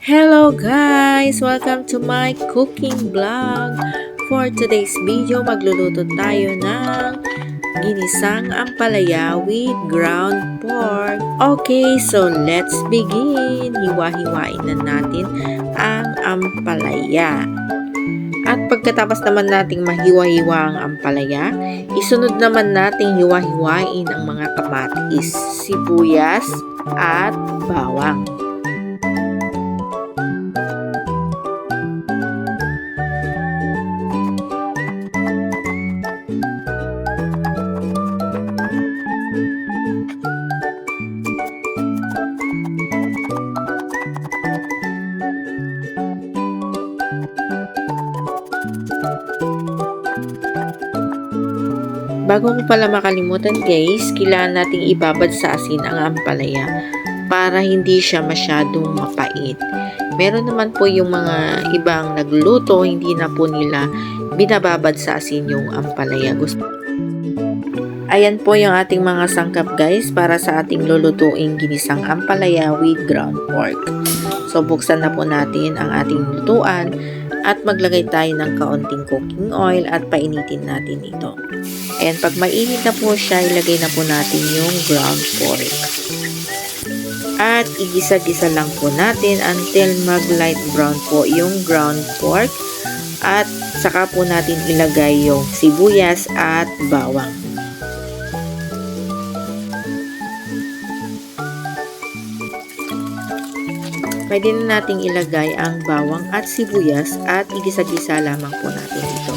Hello guys! Welcome to my cooking vlog. For today's video, magluluto tayo ng ginisang ampalaya with ground pork. Okay, so let's begin. Hiwa-hiwain na natin ang ampalaya. At pagkatapos naman nating mahiwa-hiwa ang ampalaya, isunod naman nating hiwa-hiwain ang mga kamatis, sibuyas, at bawang. Bago ko pala makalimutan guys, kailangan nating ibabad sa asin ang ampalaya para hindi siya masyadong mapait. Meron naman po yung mga ibang nagluluto, hindi na po nila binababad sa asin yung ampalaya. Ayan po yung ating mga sangkap guys para sa ating lulutuing ginisang ampalaya with ground pork. So buksan na po natin ang ating lutuan at maglagay tayo ng kaunting cooking oil at painitin natin ito. And pag mainit na po siya, ilagay na po natin yung ground pork. At igisa-gisa lang po natin until mag-light brown po yung ground pork. At saka po natin ilagay yung sibuyas at bawang. Pwede na nating ilagay ang bawang at sibuyas at igisa-gisa lamang po natin ito.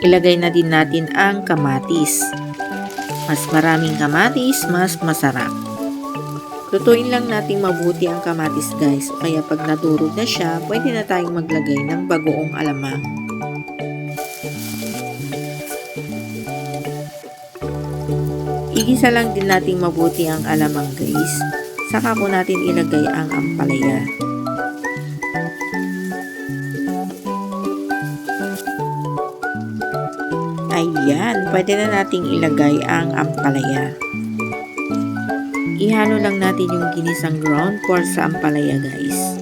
Ilagay na din natin ang kamatis. Mas maraming kamatis, mas masarap. Lutuin lang natin mabuti ang kamatis guys. Kaya pag nadurog na siya, pwede na tayong maglagay ng bagoong alamang. Igisa lang din natin mabuti ang alamang guys. Saka po natin ilagay ang ampalaya. Ayan, pwede na nating ilagay ang ampalaya. Ihalo lang natin yung ginisang ground pork sa ampalaya guys.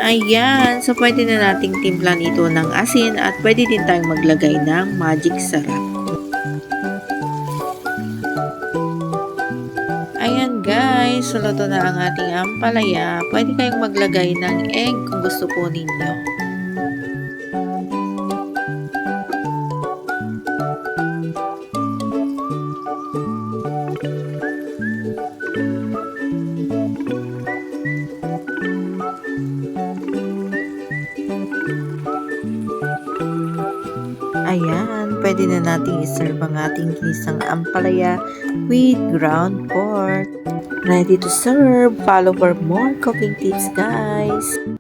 Ayan, so pwede na nating timplan ito ng asin at pwede din tayong maglagay ng magic sarap. Ayan guys, so luto na ang ating ampalaya. Pwede kayong maglagay ng egg kung gusto po ninyo. Ayan, pwede na nating iserve ang ating ginisang ampalaya with ground pork. Ready to serve. Follow for more cooking tips, guys.